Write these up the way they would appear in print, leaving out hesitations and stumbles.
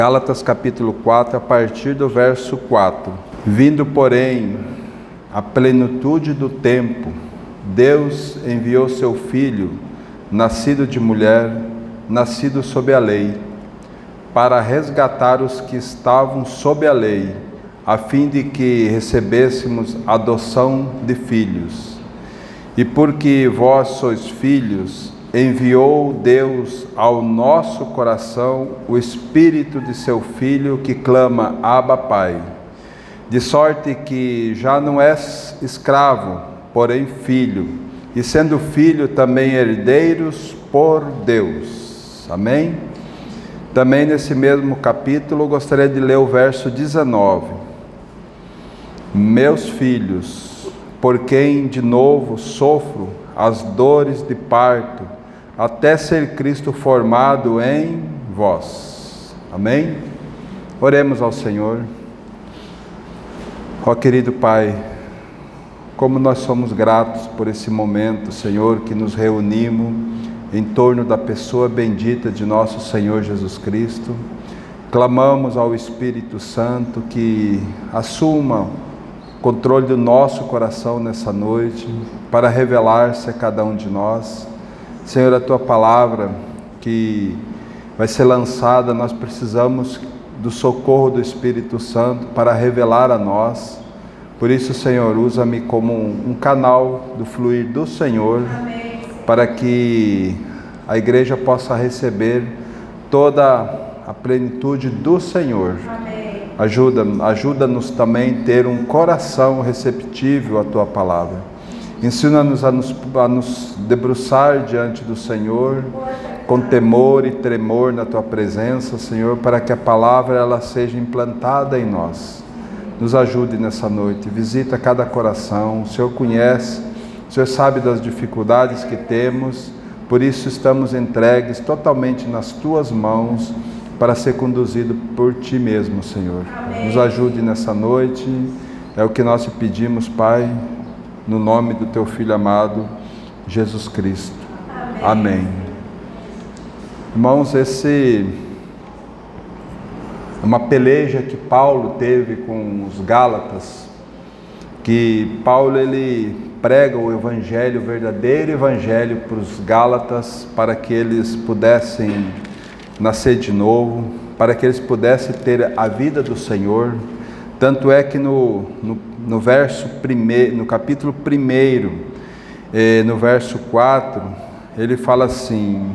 Gálatas capítulo 4, a partir do verso 4. Vindo, porém, a plenitude do tempo, Deus enviou seu Filho, nascido de mulher, nascido sob a lei, para resgatar os que estavam sob a lei, a fim de que recebêssemos adoção de filhos. E porque vós sois filhos, enviou Deus ao nosso coração o Espírito de seu Filho, que clama: Abba, Pai. De sorte que já não és escravo, porém filho, e sendo filho também herdeiros por Deus. Amém? Também nesse mesmo capítulo, gostaria de ler o verso 19. Meus filhos, por quem de novo sofro as dores de parto, até ser Cristo formado em vós. Amém? Oremos ao Senhor. Ó querido Pai, como nós somos gratos por esse momento, Senhor, que nos reunimos em torno da pessoa bendita de nosso Senhor Jesus Cristo. Clamamos ao Espírito Santo que assuma o controle do nosso coração nessa noite, para revelar-se a cada um de nós. Senhor, a Tua palavra que vai ser lançada, nós precisamos do socorro do Espírito Santo para revelar a nós. Por isso, Senhor, usa-me como um canal do fluir do Senhor. Amém. Para que a igreja possa receber toda a plenitude do Senhor. Amém. Ajuda-nos também a ter um coração receptível à Tua palavra. Ensina-nos a nos debruçar diante do Senhor, com temor e tremor na Tua presença, Senhor, para que a palavra ela seja implantada em nós. Nos ajude nessa noite, visita cada coração. O Senhor conhece, o Senhor sabe das dificuldades que temos, por isso estamos entregues totalmente nas Tuas mãos, para ser conduzido por Ti mesmo, Senhor. Amém. Nos ajude nessa noite, é o que nós te pedimos, Pai, no nome do Teu Filho amado, Jesus Cristo. Amém. Amém. Irmãos, esse é uma peleja que Paulo teve com os Gálatas, que Paulo ele prega o evangelho, o verdadeiro evangelho para os Gálatas, para que eles pudessem nascer de novo, para que eles pudessem ter a vida do Senhor. Tanto é que no capítulo 1, no verso 4, ele fala assim: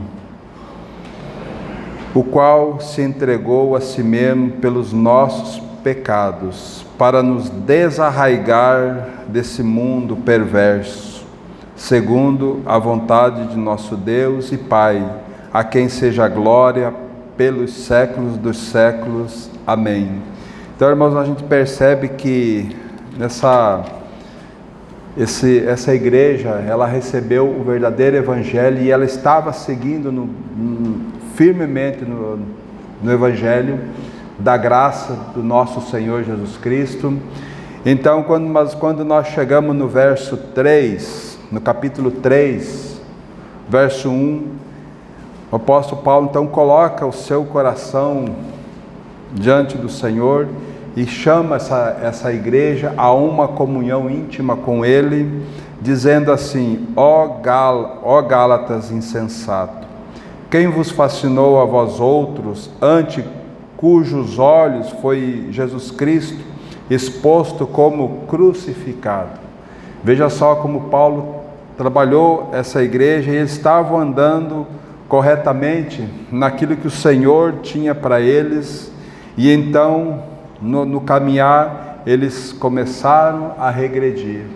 o qual se entregou a si mesmo pelos nossos pecados, para nos desarraigar desse mundo perverso, segundo a vontade de nosso Deus e Pai, a quem seja a glória pelos séculos dos séculos. Amém. Então, irmãos, a gente percebe que essa igreja, ela recebeu o verdadeiro evangelho e ela estava seguindo firmemente no evangelho da graça do nosso Senhor Jesus Cristo. Então, quando nós chegamos no verso 3, no capítulo 3, verso 1, o apóstolo Paulo então coloca o seu coração diante do Senhor e chama essa igreja a uma comunhão íntima com Ele, dizendo assim: ó Gálatas insensato, quem vos fascinou a vós outros, ante cujos olhos foi Jesus Cristo exposto como crucificado? Veja só como Paulo trabalhou essa igreja, e eles estavam andando corretamente naquilo que o Senhor tinha para eles, e então no caminhar eles começaram a regredir,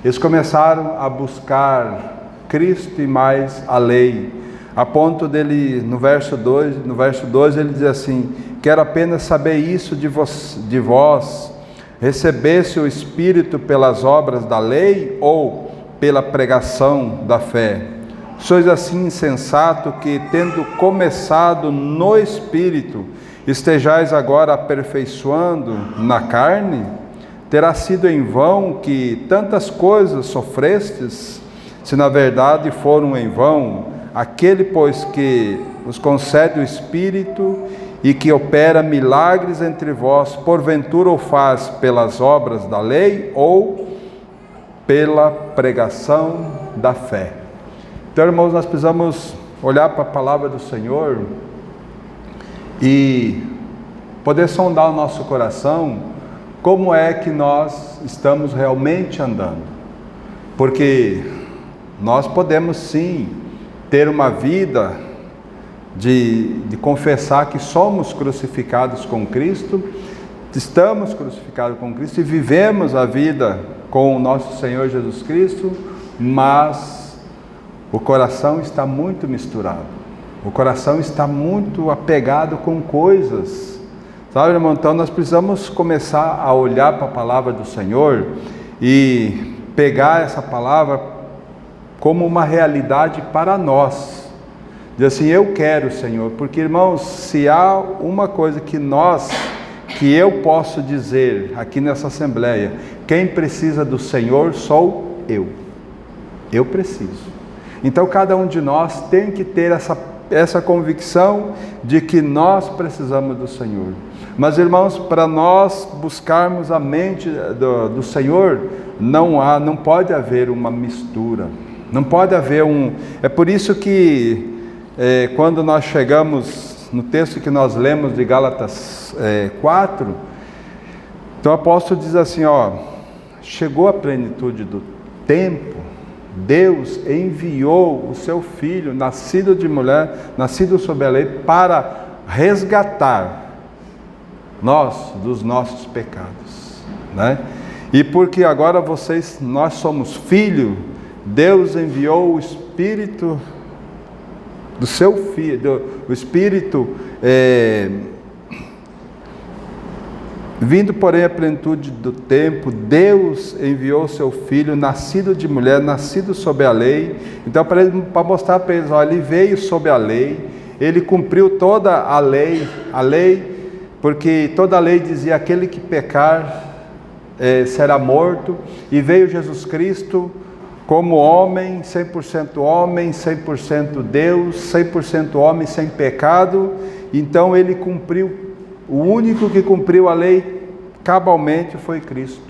eles começaram a buscar Cristo e mais a lei, a ponto dele, no verso 2 ele diz assim: quero apenas saber isso de vós, recebesse o Espírito pelas obras da lei ou pela pregação da fé? Sois assim insensato que, tendo começado no Espírito, estejais agora aperfeiçoando na carne? Terá sido em vão que tantas coisas sofrestes, se na verdade foram em vão? Aquele, pois, que vos concede o Espírito e que opera milagres entre vós, porventura o faz pelas obras da lei ou pela pregação da fé? Então, irmãos, nós precisamos olhar para a palavra do Senhor e poder sondar o nosso coração, como é que nós estamos realmente andando. Porque nós podemos sim ter uma vida de confessar que somos crucificados com Cristo, estamos crucificados com Cristo e vivemos a vida com o nosso Senhor Jesus Cristo, mas o coração está muito misturado, o coração está muito apegado com coisas, sabe, irmão? Então nós precisamos começar a olhar para a palavra do Senhor e pegar essa palavra como uma realidade para nós. Diz assim: eu quero, Senhor, porque, irmãos, se há uma coisa que eu posso dizer aqui nessa assembleia, quem precisa do Senhor sou eu preciso. Então cada um de nós tem que ter essa convicção de que nós precisamos do Senhor. Mas, irmãos, para nós buscarmos a mente do Senhor, não pode haver uma mistura, não pode haver é por isso que quando nós chegamos no texto que nós lemos de Gálatas 4, então o apóstolo diz assim, chegou a plenitude do tempo, Deus enviou o seu Filho, nascido de mulher, nascido sob a lei, para resgatar nós dos nossos pecados, né? E porque agora nós somos filhos, Deus enviou o Espírito do seu Filho, o Espírito, vindo porém à plenitude do tempo, Deus enviou o seu Filho, nascido de mulher, nascido sob a lei. Então, para mostrar para eles, ele veio sob a lei, ele cumpriu toda a lei, porque toda a lei dizia: aquele que pecar será morto, e veio Jesus Cristo como homem, 100% Deus, 100% homem, sem pecado. Então ele cumpriu, o único que cumpriu a lei cabalmente foi Cristo,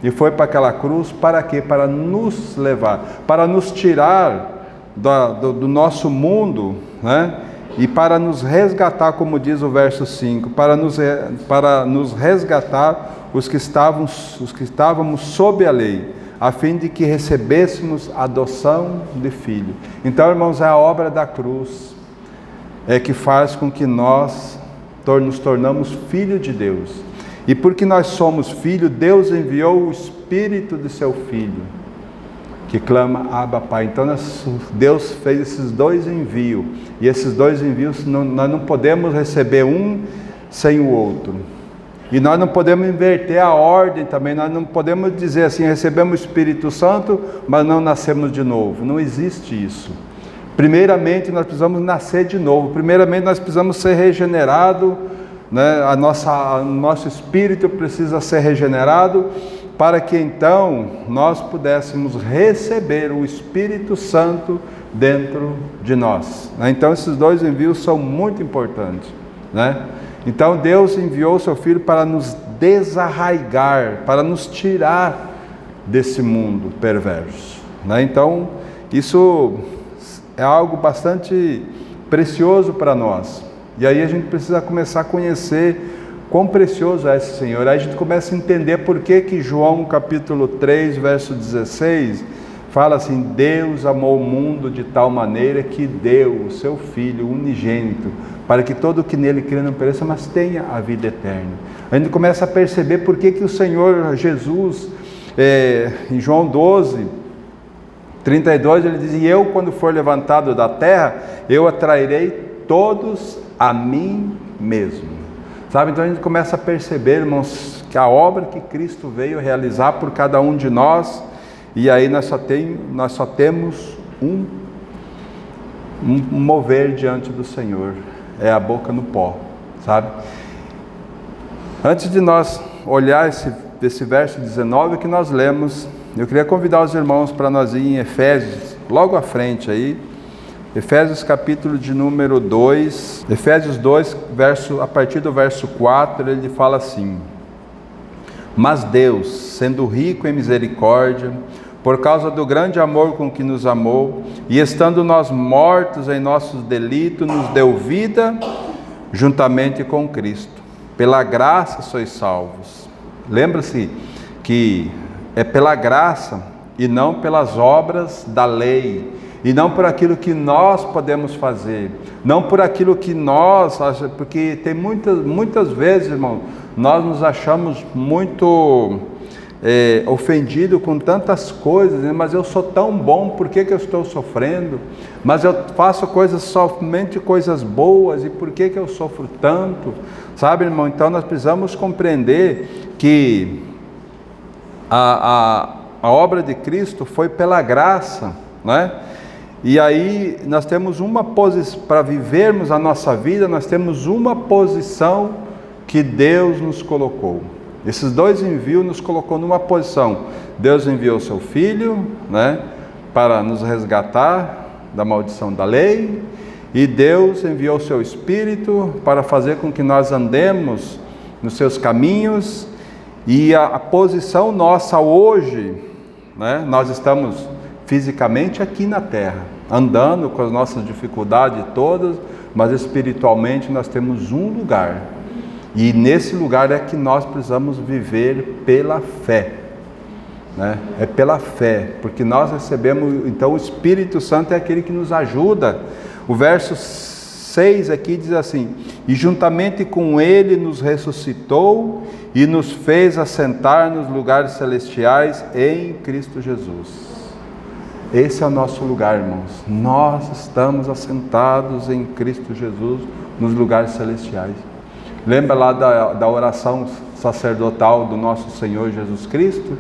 e foi para aquela cruz, para quê? Para nos levar, para nos tirar do nosso mundo, né? E para nos resgatar, como diz o verso 5, para nos resgatar os que estávamos sob a lei, a fim de que recebêssemos a adoção de filho. Então, irmãos, é a obra da cruz que faz com que nós nos tornamos filhos de Deus. E porque nós somos filhos, Deus enviou o Espírito de seu Filho, que clama: Abba, Pai. Então Deus fez esses dois envios, e esses dois envios nós não podemos receber um sem o outro, e nós não podemos inverter a ordem também. Nós não podemos dizer assim: recebemos o Espírito Santo, mas não nascemos de novo. Não existe isso. Primeiramente nós precisamos nascer de novo, primeiramente nós precisamos ser regenerados, né? Nosso espírito precisa ser regenerado, para que então nós pudéssemos receber o Espírito Santo dentro de nós. Então esses dois envios são muito importantes, né? Então Deus enviou o seu Filho para nos desarraigar, para nos tirar desse mundo perverso, né? Então isso é algo bastante precioso para nós. E aí a gente precisa começar a conhecer quão precioso é esse Senhor. Aí a gente começa a entender por que João capítulo 3, verso 16, fala assim: Deus amou o mundo de tal maneira que deu o seu Filho unigênito, para que todo o que nele crê não pereça, mas tenha a vida eterna. A gente começa a perceber por que o Senhor Jesus, em João 12, 32, ele diz: e eu, quando for levantado da terra, eu atrairei todos a mim mesmo. Sabe? Então a gente começa a perceber, irmãos, que a obra que Cristo veio realizar por cada um de nós, e aí nós só temos um mover diante do Senhor, é a boca no pó, sabe? Antes de nós olhar esse verso 19 que nós lemos, eu queria convidar os irmãos para nós ir em Efésios, logo à frente aí, Efésios capítulo de número 2, Efésios 2, a partir do verso 4, ele fala assim: mas Deus, sendo rico em misericórdia, por causa do grande amor com que nos amou, e estando nós mortos em nossos delitos, nos deu vida juntamente com Cristo. Pela graça sois salvos. Lembra-se que é pela graça e não pelas obras da lei, e não por aquilo que nós podemos fazer, não por aquilo que nós, porque tem muitas vezes, irmão, nós nos achamos muito ofendido com tantas coisas, né? Mas eu sou tão bom, por que eu estou sofrendo? Mas eu faço somente coisas boas, e por que eu sofro tanto? Sabe, irmão? Então nós precisamos compreender que a obra de Cristo foi pela graça, né? E aí nós temos uma posição, para vivermos a nossa vida, nós temos uma posição que Deus nos colocou. Esses dois envios nos colocou numa posição. Deus enviou seu Filho, né, para nos resgatar da maldição da lei, e Deus enviou seu Espírito para fazer com que nós andemos nos seus caminhos. E a posição nossa hoje, né, nós estamos fisicamente aqui na terra, andando com as nossas dificuldades todas, mas espiritualmente nós temos um lugar, e nesse lugar é que nós precisamos viver pela fé, né? É pela fé, porque nós recebemos, então o Espírito Santo é aquele que nos ajuda. O verso 6 aqui diz assim: e juntamente com ele nos ressuscitou e nos fez assentar nos lugares celestiais em Cristo Jesus. Esse é o nosso lugar, irmãos. Nós estamos assentados em Cristo Jesus nos lugares celestiais. Lembra lá da oração sacerdotal do nosso Senhor Jesus Cristo?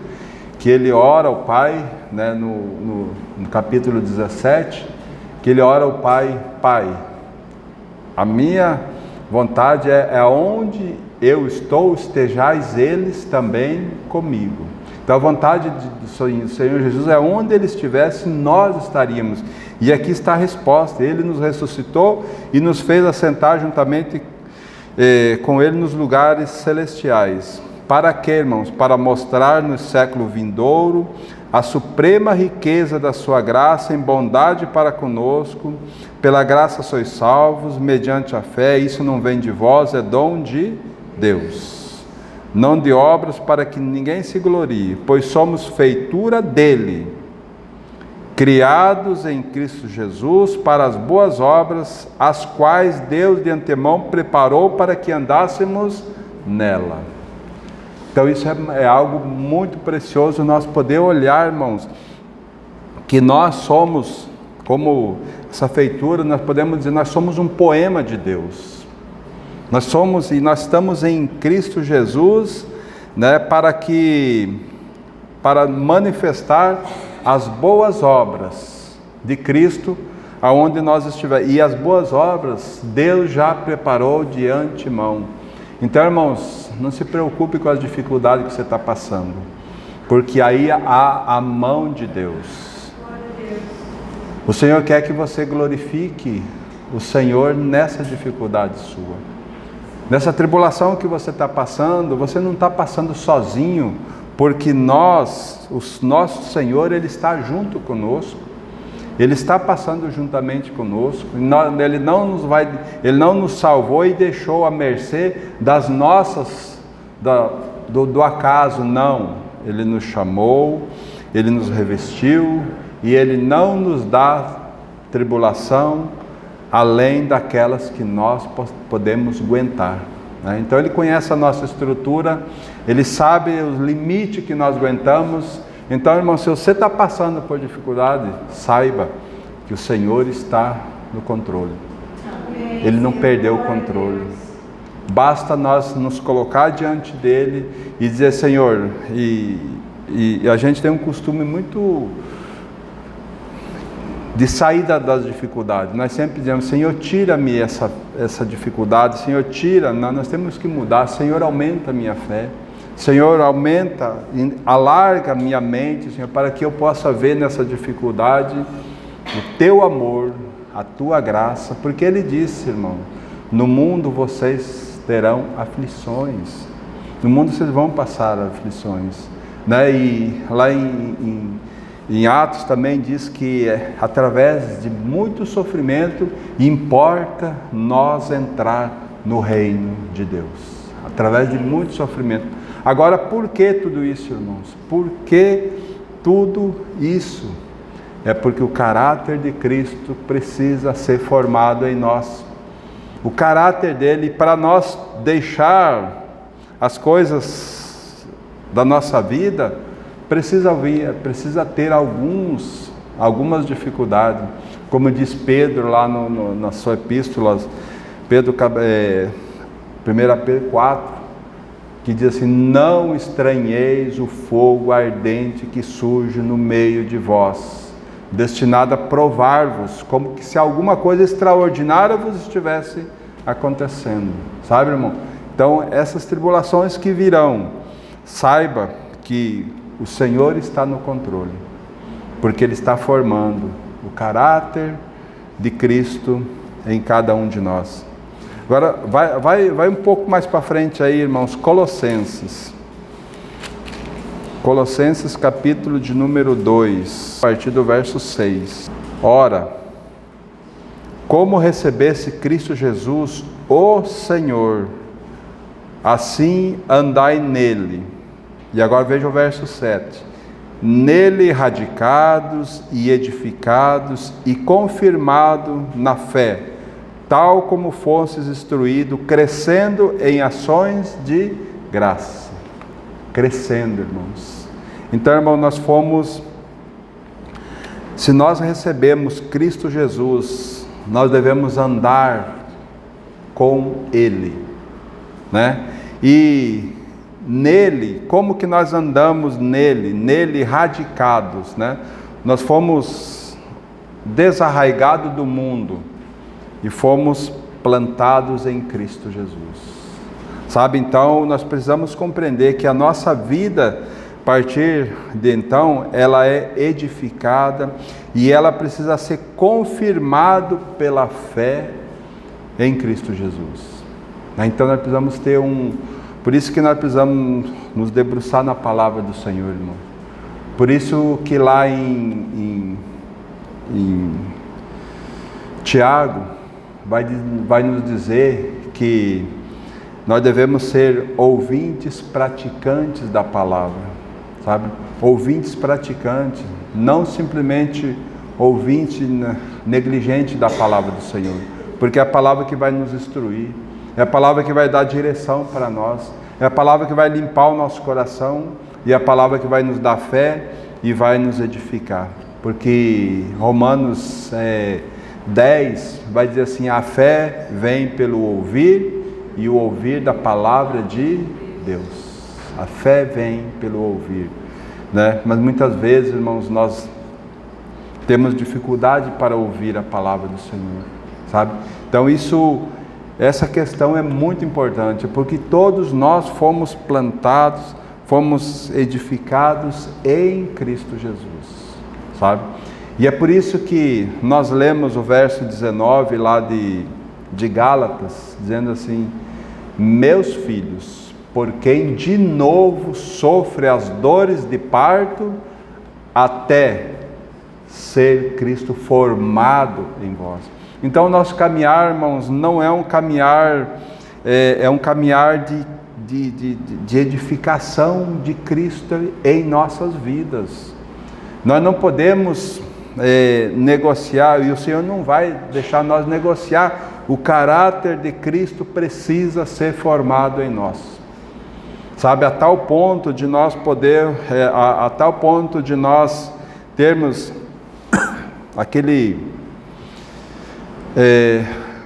Que ele ora ao Pai, né, no capítulo 17, que ele ora ao Pai: Pai, a minha vontade é onde eu estou, estejais eles também comigo. Então a vontade do Senhor Jesus é onde Ele estivesse, nós estaríamos. E aqui está a resposta: Ele nos ressuscitou e nos fez assentar juntamente com Ele nos lugares celestiais. Para quê, irmãos? Para mostrar no século vindouro a suprema riqueza da sua graça em bondade para conosco. Pela graça sois salvos, mediante a fé. Isso não vem de vós, é dom de Deus, não de obras, para que ninguém se glorie, pois somos feitura dele, criados em Cristo Jesus para as boas obras, as quais Deus de antemão preparou para que andássemos nela. Então isso é algo muito precioso, nós poder olhar, irmãos, que nós somos, como essa feitura, nós podemos dizer, nós somos um poema de Deus. Nós somos e nós estamos em Cristo Jesus, né, para manifestar as boas obras de Cristo aonde nós estivermos. E as boas obras Deus já preparou de antemão. Então, irmãos, não se preocupe com as dificuldades que você está passando, porque aí há a mão de Deus. O Senhor quer que você glorifique o Senhor nessa dificuldade sua. Nessa tribulação que você está passando, você não está passando sozinho, porque o nosso Senhor, Ele está junto conosco, Ele está passando juntamente conosco, Ele não nos salvou e deixou à mercê das nossas, do acaso, não. Ele nos chamou, Ele nos revestiu, e Ele não nos dá tribulação além daquelas que nós podemos aguentar, né? Então Ele conhece a nossa estrutura, Ele sabe os limites que nós aguentamos. Então, irmão, se você está passando por dificuldade, saiba que o Senhor está no controle. Ele não perdeu o controle. Basta nós nos colocar diante dEle e dizer: Senhor, e a gente tem um costume muito de sair das dificuldades. Nós sempre dizemos: Senhor, tira-me essa dificuldade, Senhor, tira. Nós temos que mudar. Senhor, aumenta a minha fé. Senhor, aumenta, alarga a minha mente, Senhor, para que eu possa ver nessa dificuldade o Teu amor, a tua graça, porque Ele disse, irmão, no mundo vocês terão aflições, no mundo vocês vão passar aflições, né? E lá em Atos também diz que através de muito sofrimento importa nós entrar no reino de Deus, através de muito sofrimento. Agora, por que tudo isso, irmãos? Por que tudo isso? É porque o caráter de Cristo precisa ser formado em nós. O caráter dele, para nós deixar as coisas da nossa vida, precisa ter algumas dificuldades. Como diz Pedro lá na sua epístola, 1 Pedro 4, que diz assim: não estranheis o fogo ardente que surge no meio de vós, destinado a provar-vos, como que se alguma coisa extraordinária vos estivesse acontecendo. Sabe, irmão? Então, essas tribulações que virão, saiba que o Senhor está no controle, porque Ele está formando o caráter de Cristo em cada um de nós. Agora, vai um pouco mais para frente aí, irmãos, Colossenses. Colossenses capítulo de número 2, a partir do verso 6. Ora, como recebesse Cristo Jesus, o Senhor, assim andai nele. E agora veja o verso 7. Nele radicados e edificados e confirmado na fé, tal como fostes instruído, crescendo em ações de graça. Crescendo, irmãos. Então, irmão, se nós recebemos Cristo Jesus, nós devemos andar com Ele, né? E nele, como que nós andamos nele radicados, né? Nós fomos desarraigados do mundo e fomos plantados em Cristo Jesus. Sabe, então nós precisamos compreender que a nossa vida, a partir de então, ela é edificada e ela precisa ser confirmada pela fé em Cristo Jesus. Então nós precisamos ter por isso que nós precisamos nos debruçar na palavra do Senhor, irmão. Por isso que lá em Tiago vai nos dizer que nós devemos ser ouvintes praticantes da palavra, sabe? Ouvintes praticantes, não simplesmente ouvinte negligente da palavra do Senhor, porque é a palavra que vai nos instruir, é a palavra que vai dar direção para nós, é a palavra que vai limpar o nosso coração e é a palavra que vai nos dar fé e vai nos edificar. Porque Romanos 10 vai dizer assim: a fé vem pelo ouvir e o ouvir da palavra de Deus. A fé vem pelo ouvir, né? Mas muitas vezes, irmãos, nós temos dificuldade para ouvir a palavra do Senhor, sabe? Então essa questão é muito importante, porque todos nós fomos plantados, fomos edificados em Cristo Jesus, sabe? E é por isso que nós lemos o verso 19 lá de Gálatas, dizendo assim: meus filhos, por quem de novo sofre as dores de parto, até ser Cristo formado em vós. Então o nosso caminhar, irmãos, não é um caminhar, é um caminhar de edificação de Cristo em nossas vidas. Nós não podemos negociar, e o Senhor não vai deixar nós negociar. O caráter de Cristo precisa ser formado em nós, sabe, a tal ponto de nós a tal ponto de nós termos aquele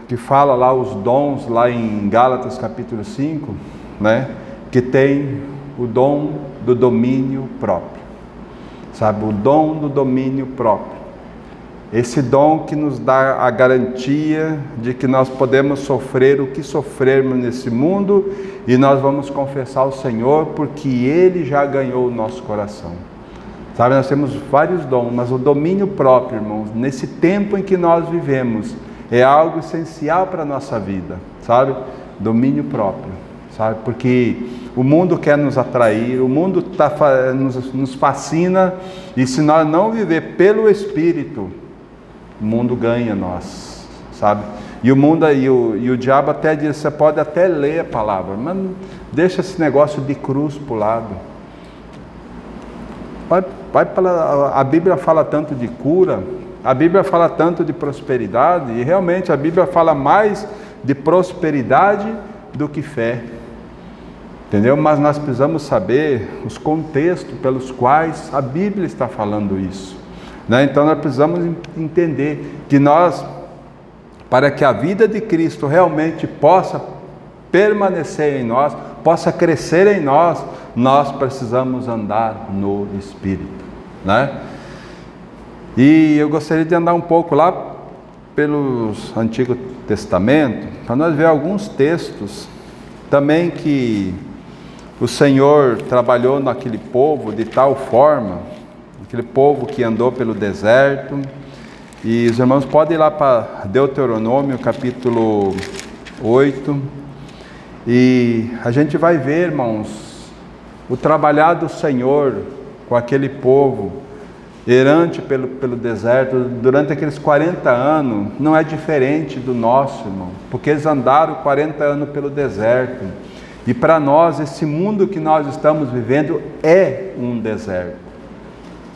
que fala lá os dons, lá em Gálatas capítulo 5, né, que tem o dom do domínio próprio, sabe, o dom do domínio próprio. Esse dom que nos dá a garantia de que nós podemos sofrer o que sofrermos nesse mundo e nós vamos confessar ao Senhor, porque Ele já ganhou o nosso coração. Sabe, nós temos vários dons, mas o domínio próprio, irmãos, nesse tempo em que nós vivemos, é algo essencial para a nossa vida, sabe? Domínio próprio, sabe? Porque o mundo quer nos atrair, o mundo nos fascina, e se nós não viver pelo Espírito, o mundo ganha nós, sabe? E o mundo e o diabo até diz, você pode até ler a palavra, mas deixa esse negócio de cruz para o lado. A Bíblia fala tanto de cura, a Bíblia fala tanto de prosperidade, e realmente a Bíblia fala mais de prosperidade do que fé, entendeu? Mas nós precisamos saber os contextos pelos quais a Bíblia está falando isso, né? Então nós precisamos entender que nós, para que a vida de Cristo realmente possa permanecer em nós, possa crescer em nós, nós precisamos andar no Espírito, né? E eu gostaria de andar um pouco lá pelos Antigo Testamento, para nós ver alguns textos também que o Senhor trabalhou naquele povo de tal forma, aquele povo que andou pelo deserto. E os irmãos podem ir lá para Deuteronômio capítulo 8, e a gente vai ver, irmãos, o trabalhar do Senhor com aquele povo errante pelo deserto durante aqueles 40 anos, não é diferente do nosso, irmão, porque eles andaram 40 anos pelo deserto, e para nós esse mundo que nós estamos vivendo é um deserto,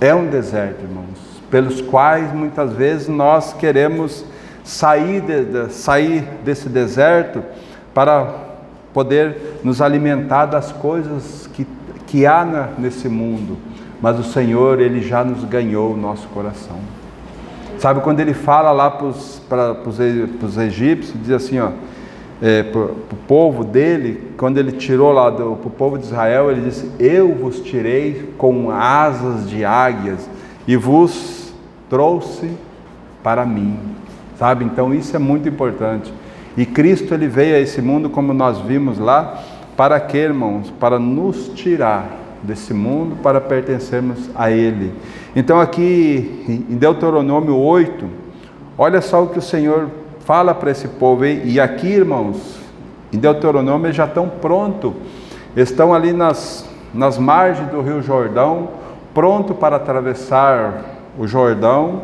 irmãos, pelos quais muitas vezes nós queremos sair desse deserto para poder nos alimentar das coisas que há nesse mundo. Mas o Senhor, Ele já nos ganhou o nosso coração. Sabe, quando Ele fala lá para os egípcios, diz assim, para o povo dele, quando Ele tirou lá para o povo de Israel, Ele disse, eu vos tirei com asas de águias e vos trouxe para mim. Sabe, então isso é muito importante. E Cristo, Ele veio a esse mundo, como nós vimos lá, para quê, irmãos? Para nos tirar desse mundo, para pertencermos a Ele. Então aqui em Deuteronômio 8, olha só o que o Senhor fala para esse povo. E aqui, irmãos, em Deuteronômio eles já estão prontos, estão ali nas margens do Rio Jordão, pronto para atravessar o Jordão,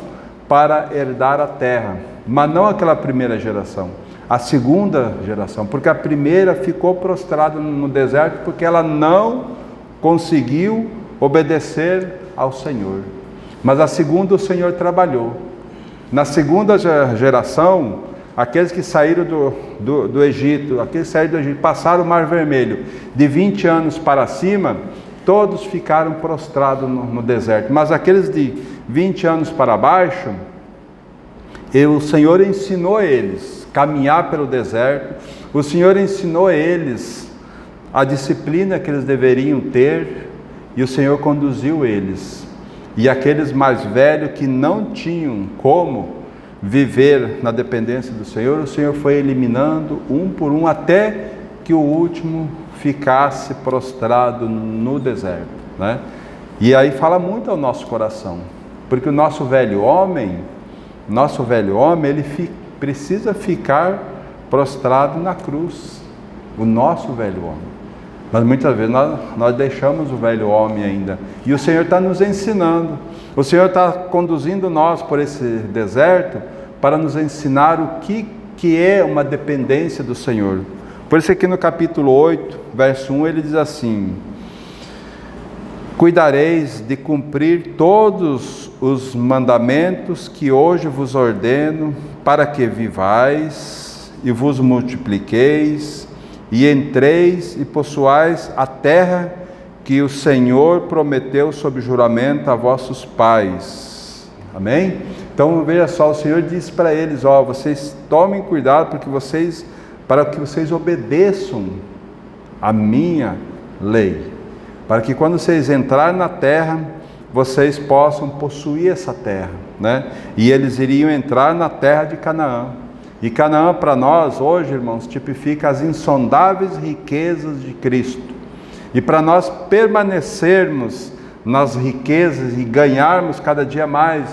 para herdar a terra. Mas não aquela primeira geração, a segunda geração, porque a primeira ficou prostrada no deserto, porque ela não conseguiu obedecer ao Senhor. Mas a segunda o Senhor trabalhou. Na segunda geração, aqueles que saíram do Egito, aqueles que saíram do Egito, passaram o Mar Vermelho, de 20 anos para cima, todos ficaram prostrados no deserto. Mas aqueles de 20 anos para baixo, o Senhor ensinou eles a caminhar pelo deserto, o Senhor ensinou eles a disciplina que eles deveriam ter, e o Senhor conduziu eles. E aqueles mais velhos que não tinham como viver na dependência do Senhor, o Senhor foi eliminando um por um, até que o último ficasse prostrado no deserto, né? E aí fala muito ao nosso coração, porque o nosso velho homem, ele precisa ficar prostrado na cruz, o nosso velho homem. Mas muitas vezes nós deixamos o velho homem ainda. E o Senhor está nos ensinando. O Senhor está conduzindo nós por esse deserto para nos ensinar o que é uma dependência do Senhor. Por isso aqui no capítulo 8, verso 1, ele diz assim: cuidareis de cumprir todos os mandamentos que hoje vos ordeno, para que vivais e vos multipliqueis, e entreis e possuais a terra que o Senhor prometeu sob juramento a vossos pais. Amém? Então veja só, o Senhor diz para eles, vocês tomem cuidado para que vocês obedeçam a minha lei, para que quando vocês entrarem na terra, vocês possam possuir essa terra, né? E eles iriam entrar na terra de Canaã. E Canaã para nós hoje, irmãos, tipifica as insondáveis riquezas de Cristo. E para nós permanecermos nas riquezas e ganharmos cada dia mais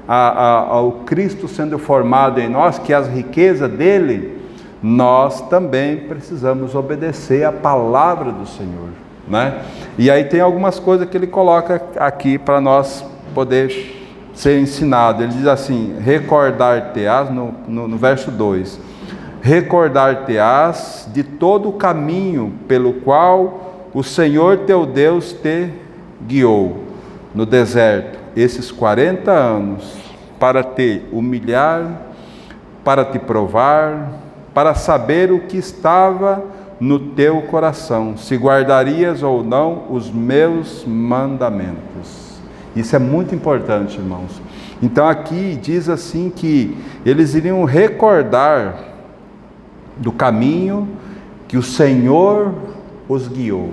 ao Cristo sendo formado em nós, que as riquezas dele, nós também precisamos obedecer a palavra do Senhor, né? E aí tem algumas coisas que ele coloca aqui para nós poder ser ensinado. Ele diz assim: recordar-te-ás, no verso 2, recordar-te-ás de todo o caminho pelo qual o Senhor teu Deus te guiou no deserto esses 40 anos, para te humilhar, para te provar, para saber o que estava no teu coração, se guardarias ou não os meus mandamentos. Isso é muito importante, irmãos. Então aqui diz assim que eles iriam recordar do caminho que o Senhor os guiou.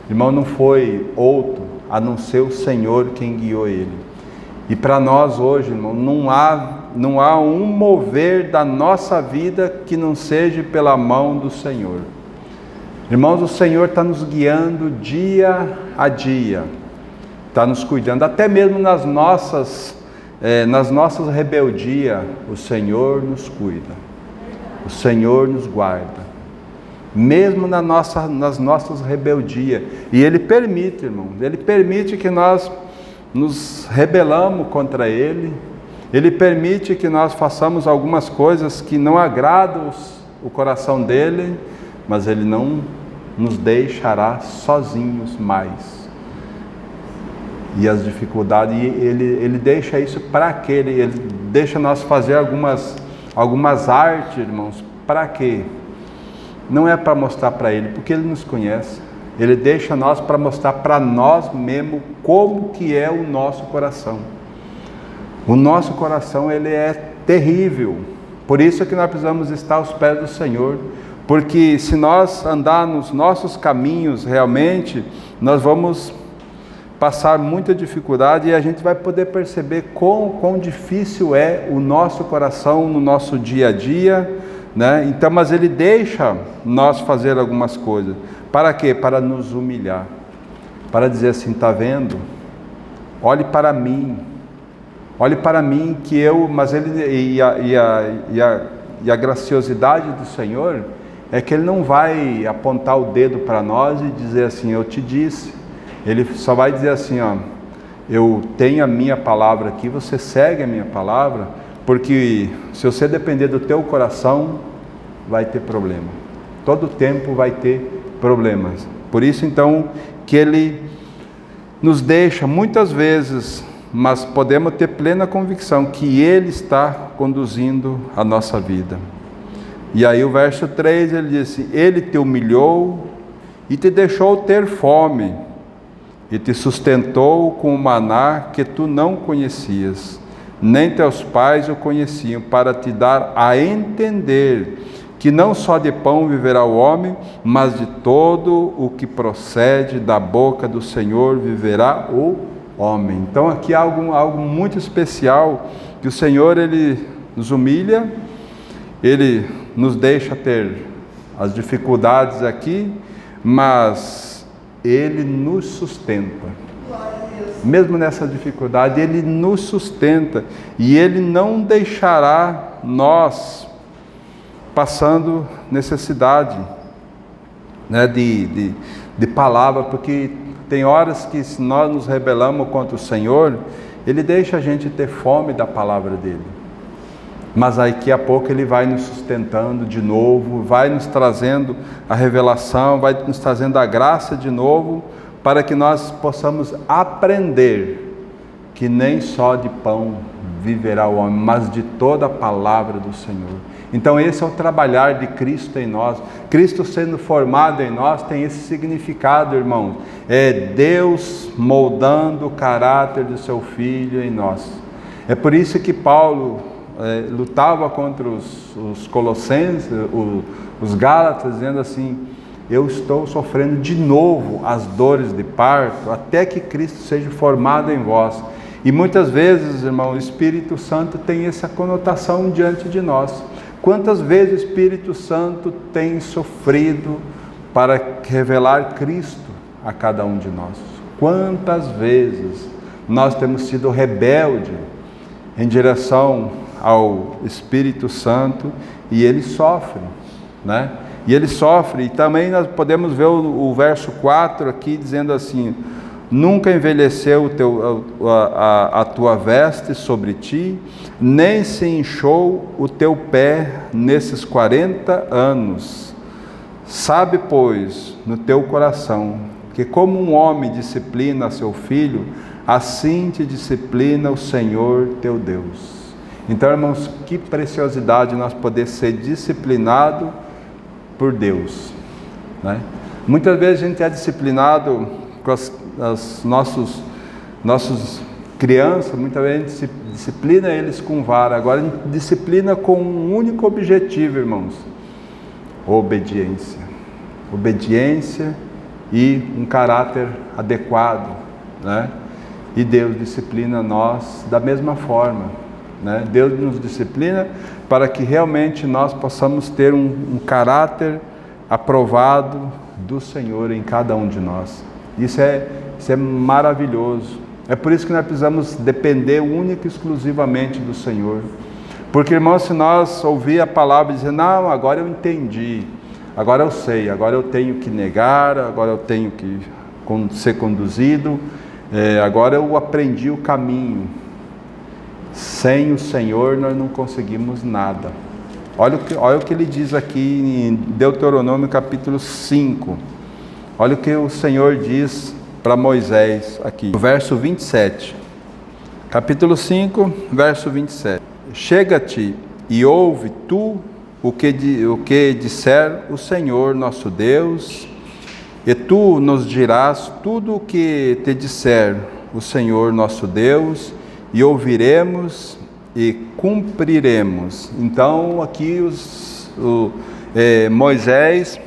Irmão, não foi outro a não ser o Senhor quem guiou ele. E para nós hoje, irmão, não há um mover da nossa vida que não seja pela mão do Senhor. Irmãos, o Senhor está nos guiando dia a dia, está nos cuidando, até mesmo nas nossas rebeldias, o Senhor nos cuida, o Senhor nos guarda, mesmo nas nossas rebeldias. E Ele permite, irmão, Ele permite que nós nos rebelamos contra Ele, Ele permite que nós façamos algumas coisas que não agradam o coração dEle, mas Ele não nos deixará sozinhos mais. E as dificuldades, Ele deixa isso para quê? Ele deixa nós fazer algumas artes, irmãos, para quê? Não é para mostrar para Ele, porque Ele nos conhece. Ele deixa nós para mostrar para nós mesmos como que é o nosso coração. O nosso coração, ele é terrível. Por isso que nós precisamos estar aos pés do Senhor. Porque se nós andar nos nossos caminhos realmente, nós vamos passar muita dificuldade e a gente vai poder perceber quão difícil é o nosso coração no nosso dia a dia, né? Então, mas Ele deixa nós fazer algumas coisas. Para quê? Para nos humilhar. Para dizer assim: está vendo? Olhe para mim. Olhe para mim que eu... Mas Ele... E a graciosidade do Senhor é que Ele não vai apontar o dedo para nós e dizer assim: eu te disse. Ele só vai dizer assim: ó, eu tenho a minha palavra aqui, você segue a minha palavra, porque se você depender do teu coração, vai ter problema. Todo tempo vai ter problemas. Por isso então que Ele nos deixa muitas vezes, mas podemos ter plena convicção que Ele está conduzindo a nossa vida. E aí o verso 3 ele diz assim: Ele te humilhou e te deixou ter fome, e te sustentou com o maná que tu não conhecias, nem teus pais o conheciam, para te dar a entender que não só de pão viverá o homem, mas de todo o que procede da boca do Senhor viverá o homem. Então aqui há algo muito especial, que o Senhor Ele nos humilha, Ele nos deixa ter as dificuldades aqui, mas Ele nos sustenta. Mesmo nessa dificuldade, Ele nos sustenta, e Ele não deixará nós passando necessidade, né, de palavra, porque tem horas que se nós nos rebelamos contra o Senhor, Ele deixa a gente ter fome da palavra dEle. Mas daqui a pouco Ele vai nos sustentando de novo, vai nos trazendo a revelação, vai nos trazendo a graça de novo, para que nós possamos aprender que nem só de pão viverá o homem, mas de toda a palavra do Senhor. Então esse é o trabalhar de Cristo em nós. Cristo sendo formado em nós tem esse significado, irmãos. É Deus moldando o caráter do seu Filho em nós. É por isso que Paulo lutava contra os Colossenses, os Gálatas, dizendo assim: eu estou sofrendo de novo as dores de parto, até que Cristo seja formado em vós. E muitas vezes, irmão, o Espírito Santo tem essa conotação diante de nós. Quantas vezes o Espírito Santo tem sofrido para revelar Cristo a cada um de nós? Quantas vezes nós temos sido rebeldes em direção ao Espírito Santo e ele sofre, né? E ele sofre, e também nós podemos ver o verso 4 aqui dizendo assim: nunca envelheceu a tua veste sobre ti, nem se inchou o teu pé nesses 40 anos. Sabe, pois, no teu coração, que como um homem disciplina seu filho, assim te disciplina o Senhor teu Deus. Então, irmãos, que preciosidade nós poder ser disciplinado por Deus, né? Muitas vezes a gente é disciplinado com as nossos crianças, muitas vezes a gente disciplina eles com vara, agora a gente disciplina com um único objetivo, irmãos: obediência. Obediência e um caráter adequado, né? E Deus disciplina nós da mesma forma, né? Deus nos disciplina para que realmente nós possamos ter um caráter aprovado do Senhor em cada um de nós. Isso é maravilhoso. É por isso que nós precisamos depender única e exclusivamente do Senhor. Porque, irmãos, se nós ouvir a palavra e dizer: não, agora eu entendi, agora eu sei, agora eu tenho que negar, agora eu tenho que ser conduzido, agora eu aprendi o caminho. Sem o Senhor nós não conseguimos nada. Olha o que ele diz aqui em Deuteronômio capítulo 5. Olha o que o Senhor diz para Moisés aqui, no verso 27. Capítulo 5, verso 27. Chega-te e ouve tu o que disser o Senhor nosso Deus, e tu nos dirás tudo o que te disser o Senhor nosso Deus, e ouviremos e cumpriremos. Então aqui Moisés,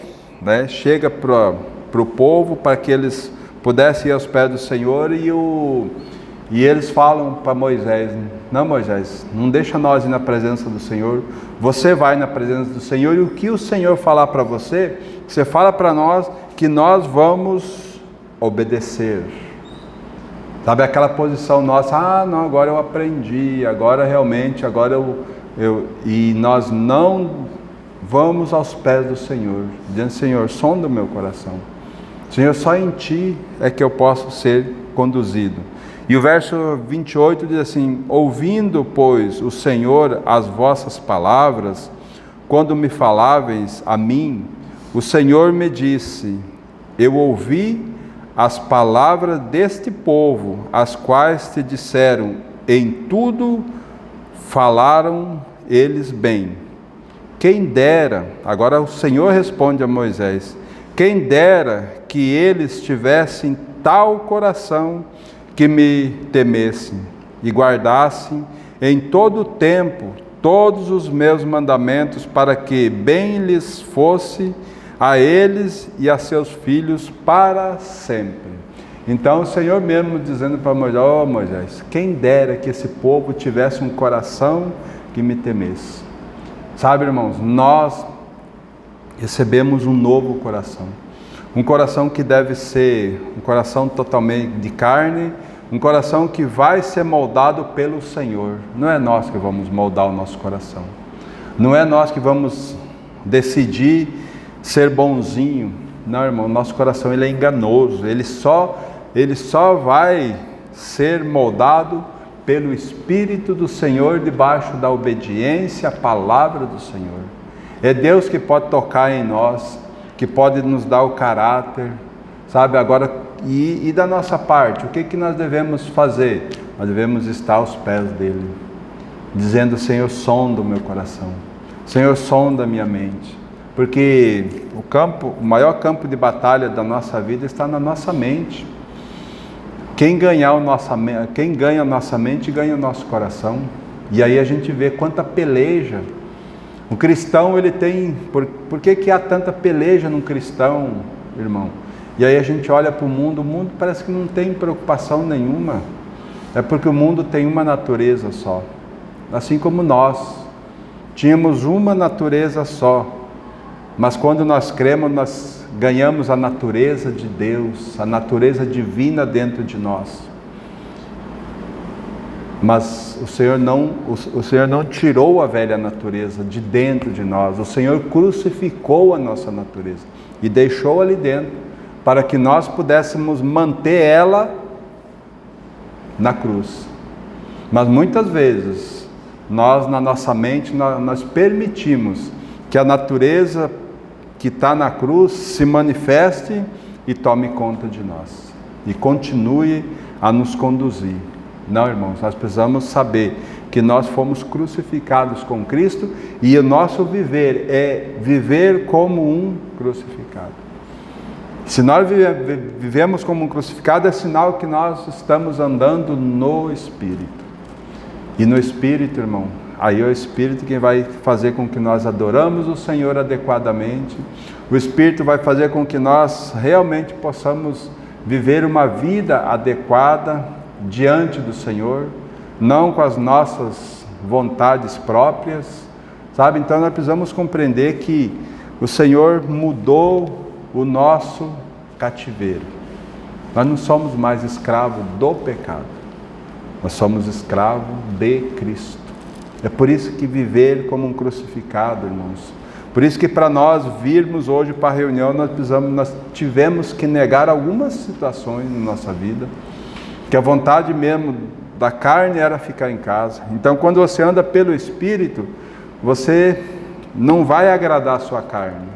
né, chega para o povo para que eles pudessem ir aos pés do Senhor, e eles falam para Moisés: não, Moisés, não deixa nós ir na presença do Senhor, você vai na presença do Senhor, e o que o Senhor falar para você, você fala para nós que nós vamos obedecer. Sabe aquela posição nossa: não, agora eu aprendi, agora realmente, agora e nós não vamos aos pés do Senhor, dizendo: Senhor, sonda o meu coração. Senhor, só em Ti é que eu posso ser conduzido. E o verso 28 diz assim: ouvindo, pois, o Senhor as vossas palavras, quando me faláveis a mim, o Senhor me disse: eu ouvi as palavras deste povo, as quais te disseram, em tudo falaram eles bem. Quem dera, agora o Senhor responde a Moisés: quem dera que eles tivessem tal coração que me temessem e guardassem em todo o tempo todos os meus mandamentos, para que bem lhes fosse a eles e a seus filhos para sempre. Então o Senhor mesmo dizendo para Moisés: Moisés, quem dera que esse povo tivesse um coração que me temesse. Sabe, irmãos, nós recebemos um novo coração. Um coração que deve ser um coração totalmente de carne, um coração que vai ser moldado pelo Senhor. Não é nós que vamos moldar o nosso coração. Não é nós que vamos decidir ser bonzinho. Não, irmão, nosso coração ele é enganoso. Ele só vai ser moldado pelo Espírito do Senhor, debaixo da obediência à palavra do Senhor. É Deus que pode tocar em nós, que pode nos dar o caráter, sabe? Agora, e da nossa parte, o que nós devemos fazer? Nós devemos estar aos pés dele, dizendo: Senhor, sonda o meu coração, Senhor, sonda a minha mente. Porque o maior campo de batalha da nossa vida está na nossa mente. Quem ganha a nossa mente, ganha o nosso coração. E aí a gente vê quanta peleja. O cristão, ele tem... Por que há tanta peleja num cristão, irmão? E aí a gente olha para o mundo parece que não tem preocupação nenhuma. É porque o mundo tem uma natureza só. Assim como nós. Tínhamos uma natureza só. Mas quando nós cremos, nós ganhamos a natureza de Deus, a natureza divina dentro de nós. Mas o Senhor não tirou a velha natureza de dentro de nós. O Senhor crucificou a nossa natureza e deixou ali dentro, para que nós pudéssemos manter ela na cruz. Mas muitas vezes, nós na nossa mente, nós permitimos que a natureza que está na cruz se manifeste e tome conta de nós, e continue a nos conduzir. Não, irmãos, nós precisamos saber que nós fomos crucificados com Cristo, e o nosso viver é viver como um crucificado. Se nós vivemos como um crucificado, é sinal que nós estamos andando no Espírito. E no Espírito, irmão, aí é o Espírito quem vai fazer com que nós adoramos o Senhor adequadamente. O Espírito vai fazer com que nós realmente possamos viver uma vida adequada diante do Senhor, não com as nossas vontades próprias, sabe? Então nós precisamos compreender que o Senhor mudou o nosso cativeiro. Nós não somos mais escravos do pecado, nós somos escravos de Cristo. É por isso que viver como um crucificado, irmãos. Por isso que para nós virmos hoje para a reunião, nós tivemos que negar algumas situações na nossa vida, que a vontade mesmo da carne era ficar em casa. Então, quando você anda pelo Espírito, você não vai agradar a sua carne.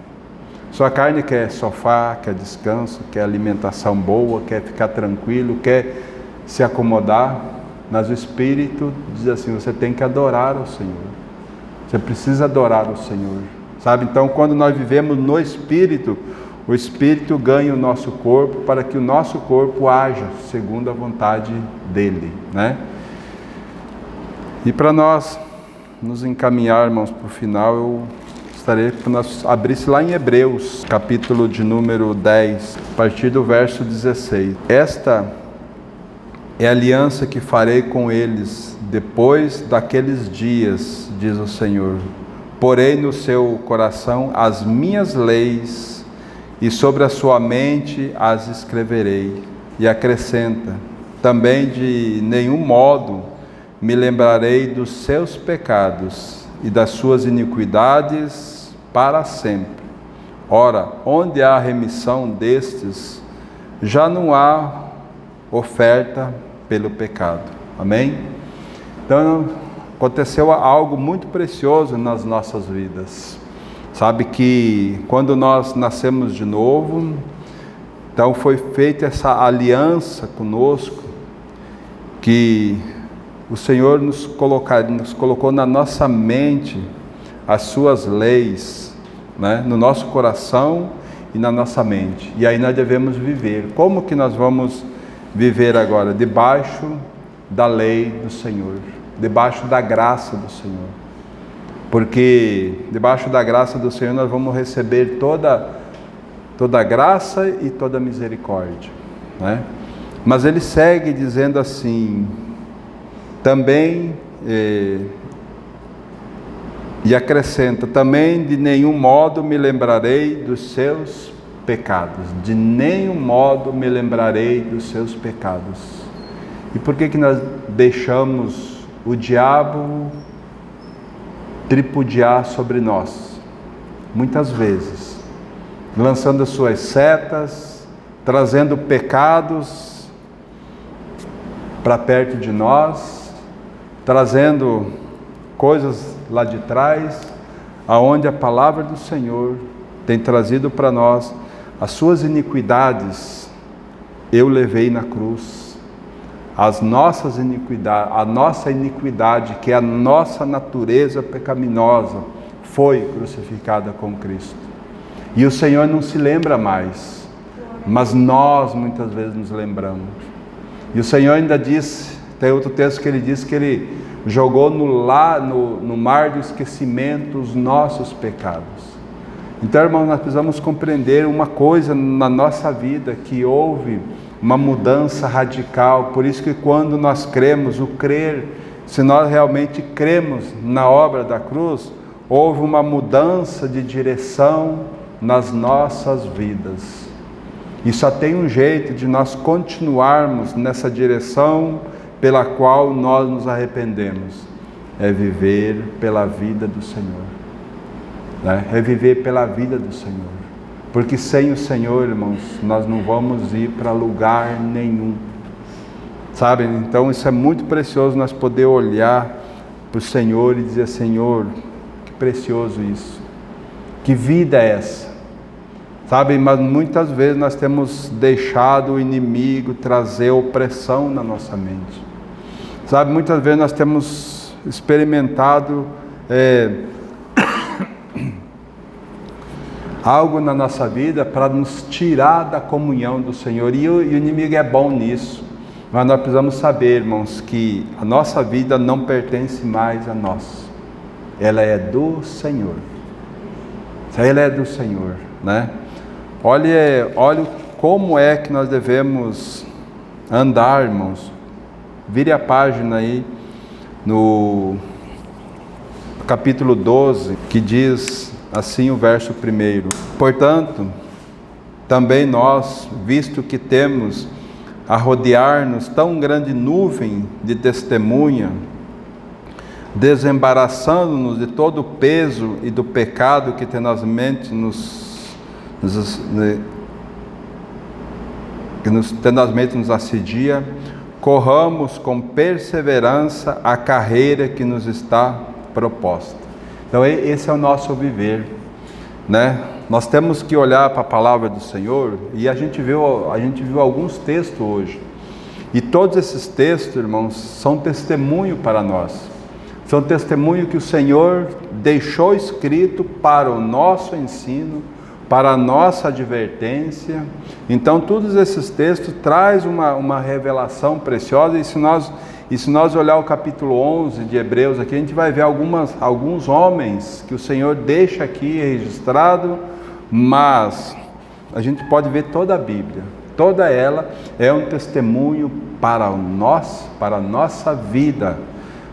Sua carne quer sofá, quer descanso, quer alimentação boa, quer ficar tranquilo, quer se acomodar. Mas o Espírito diz assim, você tem que adorar o Senhor. Você precisa adorar o Senhor, sabe? Então, quando nós vivemos no Espírito, o Espírito ganha o nosso corpo para que o nosso corpo haja segundo a vontade dEle, né? E para nós nos encaminharmos para o final, eu gostaria que nós abrisse lá em Hebreus, capítulo de número 10, a partir do verso 16. Esta é a aliança que farei com eles depois daqueles dias, diz o Senhor. Porei no seu coração as minhas leis, e sobre a sua mente as escreverei. E acrescenta, também de nenhum modo me lembrarei dos seus pecados e das suas iniquidades para sempre. Ora, onde há remissão destes, já não há oferta pelo pecado. Amém? Então, aconteceu algo muito precioso nas nossas vidas. Sabe que quando nós nascemos de novo, então foi feita essa aliança conosco, que o Senhor nos colocou na nossa mente as suas leis, né? No nosso coração e na nossa mente. E aí nós devemos viver. Como que nós vamos viver agora? Debaixo da lei do Senhor, debaixo da graça do Senhor. Porque debaixo da graça do Senhor nós vamos receber toda graça e toda misericórdia, né? Mas ele segue dizendo assim, também, e acrescenta, também de nenhum modo me lembrarei dos seus pecados, de nenhum modo me lembrarei dos seus pecados. E por que nós deixamos o diabo tripudiar sobre nós? Muitas vezes, lançando as suas setas, trazendo pecados para perto de nós, trazendo coisas lá de trás, aonde a palavra do Senhor tem trazido para nós as suas iniquidades. Eu levei na cruz as nossas iniquidades, a nossa iniquidade, que é a nossa natureza pecaminosa, foi crucificada com Cristo. E o Senhor não se lembra mais, mas nós muitas vezes nos lembramos. E o Senhor ainda diz, tem outro texto que ele diz que ele jogou no mar do esquecimento os nossos pecados. Então, irmãos, nós precisamos compreender uma coisa na nossa vida, que houve uma mudança radical. Por isso que quando nós cremos, o crer, se nós realmente cremos na obra da cruz, houve uma mudança de direção nas nossas vidas. E só tem um jeito de nós continuarmos nessa direção pela qual nós nos arrependemos, é viver pela vida do Senhor, né? É viver pela vida do Senhor, porque sem o Senhor, irmãos, nós não vamos ir para lugar nenhum, sabe? Então isso é muito precioso, nós poder olhar para o Senhor e dizer: Senhor, que precioso isso, que vida é essa? Sabe, mas muitas vezes nós temos deixado o inimigo trazer opressão na nossa mente. Sabe, muitas vezes nós temos experimentado algo na nossa vida para nos tirar da comunhão do Senhor. E o inimigo é bom nisso. Mas nós precisamos saber, irmãos, que a nossa vida não pertence mais a nós. Ela é do Senhor. Ela é do Senhor, né? Olha como é que nós devemos andar, irmãos. Vire a página aí no capítulo 12, que diz assim o verso 1: Portanto, também nós, visto que temos a rodear-nos tão grande nuvem de testemunha, desembaraçando-nos de todo o peso e do pecado que tenazmente nos assedia, corramos com perseverança a carreira que nos está proposta. Então esse é o nosso viver, né? Nós temos que olhar para a palavra do Senhor, e a gente viu alguns textos hoje, e todos esses textos, irmãos, são testemunho para nós, são testemunho que o Senhor deixou escrito para o nosso ensino, para a nossa advertência. Então todos esses textos trazem uma revelação preciosa, e se nós olhar o capítulo 11 de Hebreus aqui, a gente vai ver alguns homens que o Senhor deixa aqui registrado, mas a gente pode ver toda a Bíblia, toda ela é um testemunho para a nossa vida,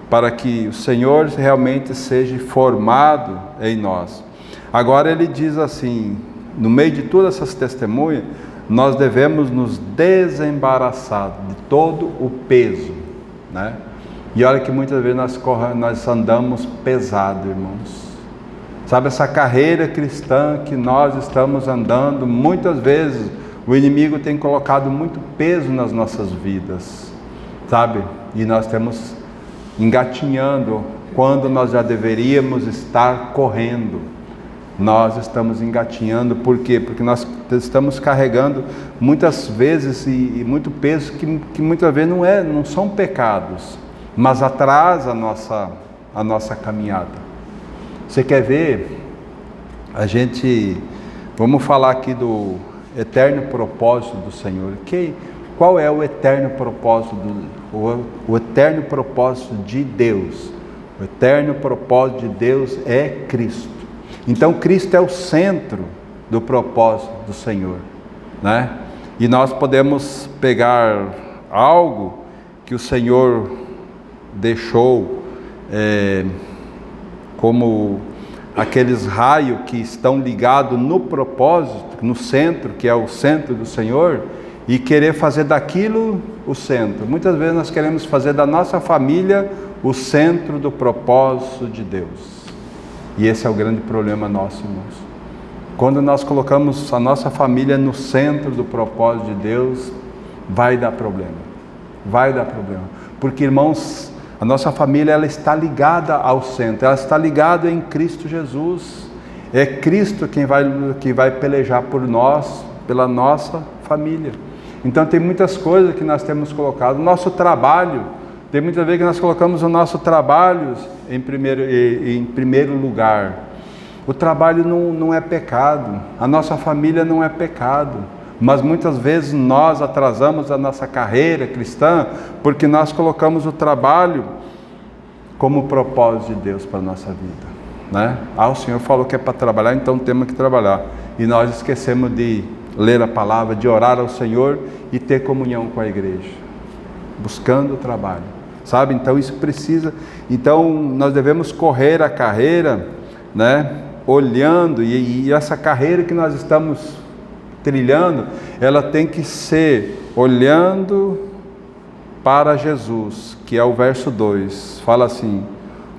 para que o Senhor realmente seja formado em nós. Agora ele diz assim, no meio de todas essas testemunhas, nós devemos nos desembaraçar de todo o peso, né? E olha que muitas vezes nós andamos pesado, irmãos. Sabe, essa carreira cristã que nós estamos andando, muitas vezes o inimigo tem colocado muito peso nas nossas vidas, sabe? E nós estamos engatinhando quando nós já deveríamos estar correndo. Nós estamos engatinhando, por quê? Porque nós estamos carregando muitas vezes e muito peso que muitas vezes não são pecados, mas atrasa a nossa caminhada. Você quer ver? Vamos falar aqui do eterno propósito do Senhor. Qual é o eterno propósito o eterno propósito de Deus? O eterno propósito de Deus é Cristo. Então Cristo é o centro do propósito do Senhor, né? E nós podemos pegar algo que o Senhor deixou como aqueles raios que estão ligados no propósito, no centro, que é o centro do Senhor, e querer fazer daquilo o centro. Muitas vezes nós queremos fazer da nossa família o centro do propósito de Deus. E esse é o grande problema nosso, irmãos. Quando nós colocamos a nossa família no centro do propósito de Deus, vai dar problema. Vai dar problema. Porque, irmãos, a nossa família, ela está ligada ao centro, ela está ligada em Cristo Jesus. É Cristo quem vai pelejar por nós, pela nossa família. Então tem muitas coisas que nós temos colocado. O nosso trabalho, tem muitas vezes que nós colocamos o nosso trabalho em primeiro lugar. O trabalho não é pecado, a nossa família não é pecado, mas muitas vezes nós atrasamos a nossa carreira cristã porque nós colocamos o trabalho como propósito de Deus para a nossa vida, né? O Senhor falou que é para trabalhar, então temos que trabalhar, e nós esquecemos de ler a palavra, de orar ao Senhor e ter comunhão com a igreja, buscando o trabalho, sabe? Então isso precisa, então nós devemos correr a carreira, né? olhando, e essa carreira que nós estamos trilhando, ela tem que ser olhando para Jesus, que é o verso 2, fala assim: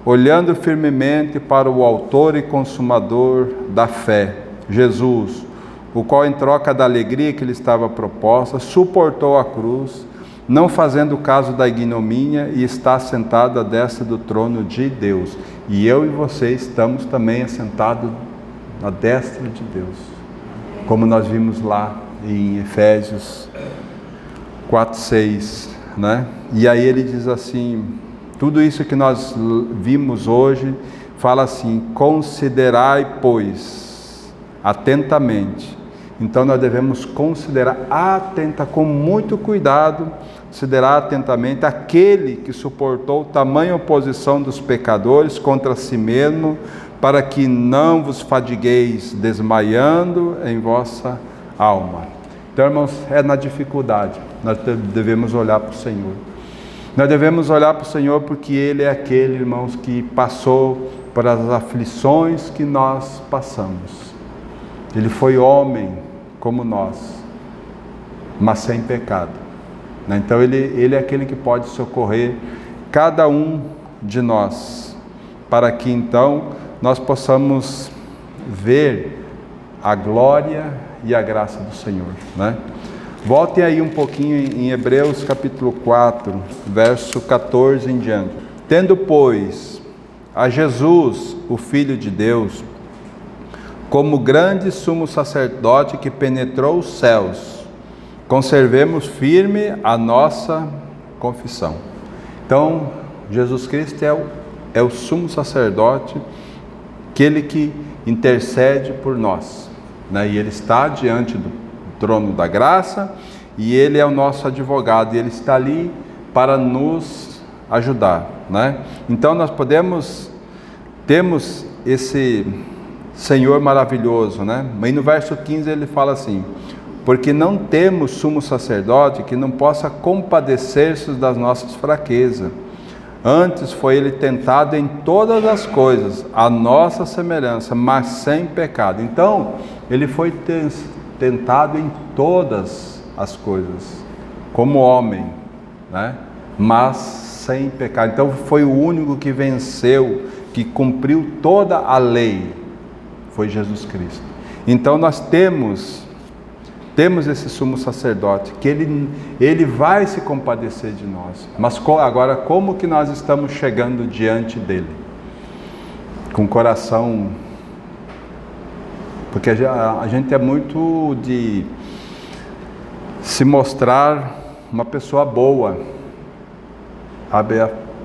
olhando firmemente para o autor e consumador da fé, Jesus, o qual em troca da alegria que lhe estava proposta, suportou a cruz, não fazendo caso da ignomínia, e está sentado à destra do trono de Deus. E eu e você estamos também assentados à destra de Deus, como nós vimos lá em Efésios 4:6, né? E aí ele diz assim, tudo isso que nós vimos hoje, fala assim: considerai, pois, atentamente. Então nós devemos considerar com muito cuidado, considerar atentamente aquele que suportou tamanha oposição dos pecadores contra si mesmo, para que não vos fadigueis desmaiando em vossa alma. Então, irmãos, é na dificuldade, nós devemos olhar para o Senhor. Nós devemos olhar para o Senhor porque Ele é aquele, irmãos, que passou por as aflições que nós passamos. Ele foi homem como nós, mas sem pecado. Então Ele é aquele que pode socorrer cada um de nós, para que então nós possamos ver a glória e a graça do Senhor, né? Voltem aí um pouquinho em Hebreus capítulo 4, verso 14 em diante. Tendo, pois, a Jesus, o Filho de Deus, como grande sumo sacerdote que penetrou os céus, conservemos firme a nossa confissão. Então, Jesus Cristo é o sumo sacerdote, aquele que intercede por nós, né? E Ele está diante do trono da graça, e Ele é o nosso advogado, e Ele está ali para nos ajudar, né? Então nós temos esse Senhor maravilhoso, né? Mas no verso 15 ele fala assim: porque não temos sumo sacerdote que não possa compadecer-se das nossas fraquezas, antes foi Ele tentado em todas as coisas, a nossa semelhança, mas sem pecado. Então, Ele foi tentado em todas as coisas, como homem, né? Mas sem pecado. Então, foi o único que venceu, que cumpriu toda a lei, foi Jesus Cristo. Então, nós temos esse sumo sacerdote, que ele vai se compadecer de nós. Mas agora, como que nós estamos chegando diante dele? Com o coração... Porque a gente é muito de se mostrar uma pessoa boa.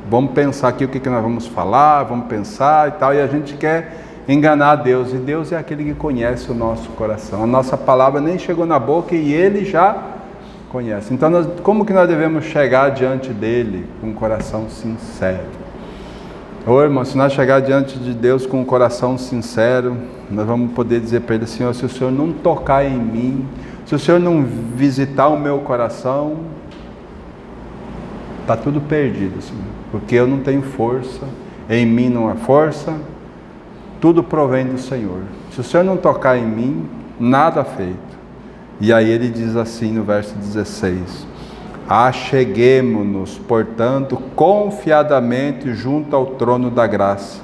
Vamos pensar aqui o que nós vamos falar, vamos pensar e tal, e a gente quer enganar a Deus, e Deus é aquele que conhece o nosso coração. A nossa palavra nem chegou na boca e Ele já conhece. Então, como que nós devemos chegar diante dEle com um coração sincero? Ô irmão, se nós chegar diante de Deus com um coração sincero, nós vamos poder dizer para Ele: Senhor, se o Senhor não tocar em mim, se o Senhor não visitar o meu coração, está tudo perdido, Senhor, porque eu não tenho força, em mim não há força, tudo provém do Senhor. Se o Senhor não tocar em mim, nada feito. E aí ele diz assim no verso 16: acheguemo-nos, portanto, confiadamente junto ao trono da graça,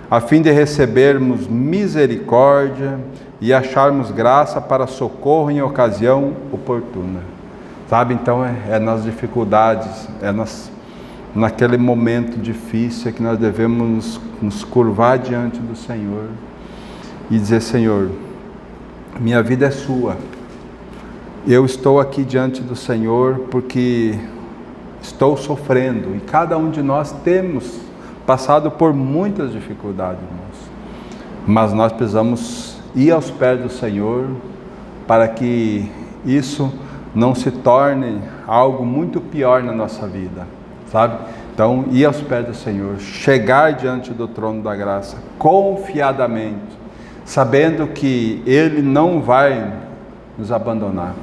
a fim de recebermos misericórdia e acharmos graça para socorro em ocasião oportuna. Sabe, então é nas dificuldades, naquele momento difícil que nós devemos nos curvar diante do Senhor e dizer: Senhor, minha vida é sua. Eu estou aqui diante do Senhor porque estou sofrendo, e cada um de nós temos passado por muitas dificuldades, irmãos. Mas nós precisamos ir aos pés do Senhor para que isso não se torne algo muito pior na nossa vida, sabe? Então, ir aos pés do Senhor, chegar diante do trono da graça, confiadamente, sabendo que Ele não vai nos abandonar.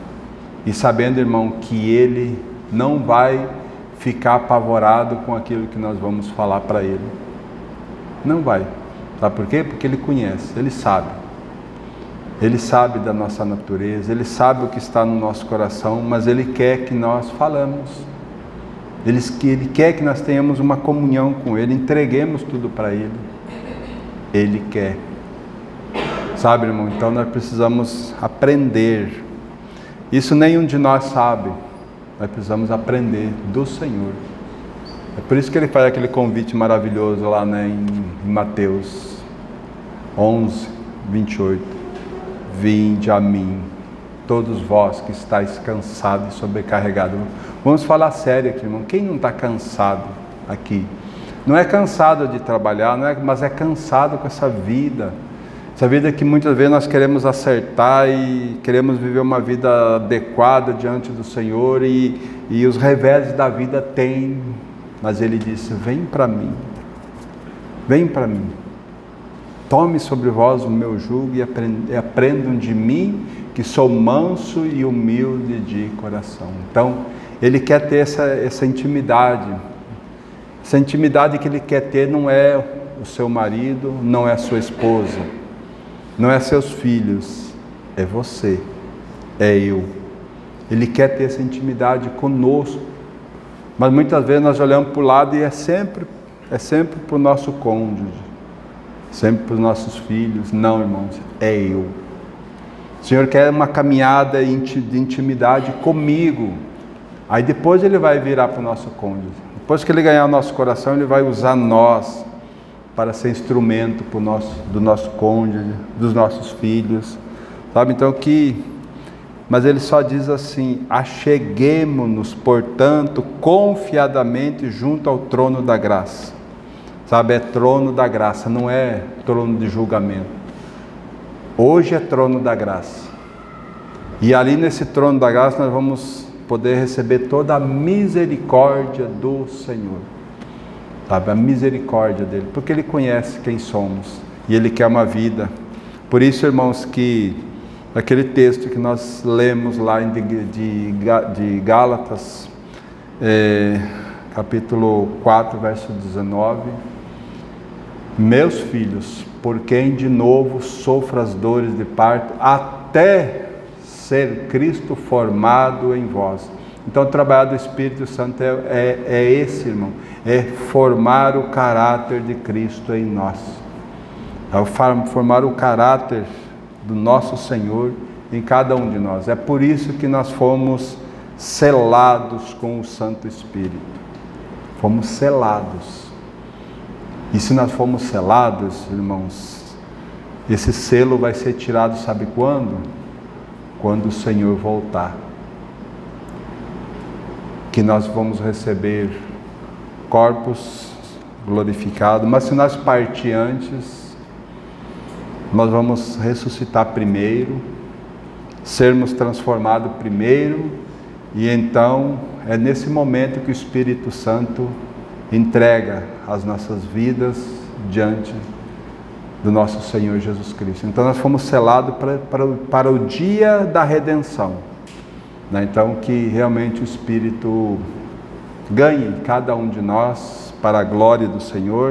E sabendo, irmão, que Ele não vai ficar apavorado com aquilo que nós vamos falar para Ele. Não vai. Sabe por quê? Porque Ele conhece, Ele sabe. Ele sabe da nossa natureza, Ele sabe o que está no nosso coração, mas Ele quer que nós falamos. Ele quer que nós tenhamos uma comunhão com Ele, entreguemos tudo para Ele. Ele quer. Sabe, irmão? Então nós precisamos aprender. Isso nenhum de nós sabe. Nós precisamos aprender do Senhor. É por isso que Ele faz aquele convite maravilhoso lá, né, em Mateus 11, 28. Vinde a mim, todos vós que estáis cansados e sobrecarregados. Vamos falar sério aqui, irmão. Quem não está cansado aqui? Não é cansado de trabalhar, mas é cansado com essa vida. Essa vida que muitas vezes nós queremos acertar e queremos viver uma vida adequada diante do Senhor e os reveses da vida tem. Mas Ele disse, vem para mim. Vem para mim. Tome sobre vós o meu jugo e aprendam de mim, que sou manso e humilde de coração. Então, Ele quer ter essa intimidade. Essa intimidade que Ele quer ter não é o seu marido, não é a sua esposa, não é seus filhos, é você, é eu. Ele quer ter essa intimidade conosco. Mas muitas vezes nós olhamos para o lado e é sempre para o nosso cônjuge, sempre para os nossos filhos. Não, irmãos, é eu. O Senhor quer uma caminhada de intimidade comigo. Aí depois Ele vai virar para o nosso cônjuge. Depois que Ele ganhar o nosso coração, Ele vai usar nós para ser instrumento do nosso cônjuge, dos nossos filhos. Sabe, então mas Ele só diz assim, acheguemo-nos, portanto, confiadamente junto ao trono da graça. Sabe, é trono da graça, não é trono de julgamento. Hoje é trono da graça. E ali nesse trono da graça nós vamos poder receber toda a misericórdia do Senhor. Sabe, a misericórdia dEle, porque Ele conhece quem somos e Ele quer uma vida. Por isso, irmãos, que aquele texto que nós lemos lá de Gálatas, capítulo 4, verso 19, meus filhos, por quem de novo sofro as dores de parto, até ser Cristo formado em vós. Então, o trabalho do Espírito Santo é esse, irmão, é formar o caráter de Cristo em nós, é formar o caráter do nosso Senhor em cada um de nós. É por isso que nós fomos selados com o Santo Espírito. Fomos selados. E se nós fomos selados, irmãos, esse selo vai ser tirado, sabe quando? Quando o Senhor voltar. Que nós vamos receber corpos glorificados, mas se nós partir antes, nós vamos ressuscitar primeiro, sermos transformados primeiro, e então é nesse momento que o Espírito Santo entrega as nossas vidas diante do nosso Senhor Jesus Cristo. Então nós fomos selados para o dia da redenção, né? Então que realmente o Espírito ganhe cada um de nós para a glória do Senhor.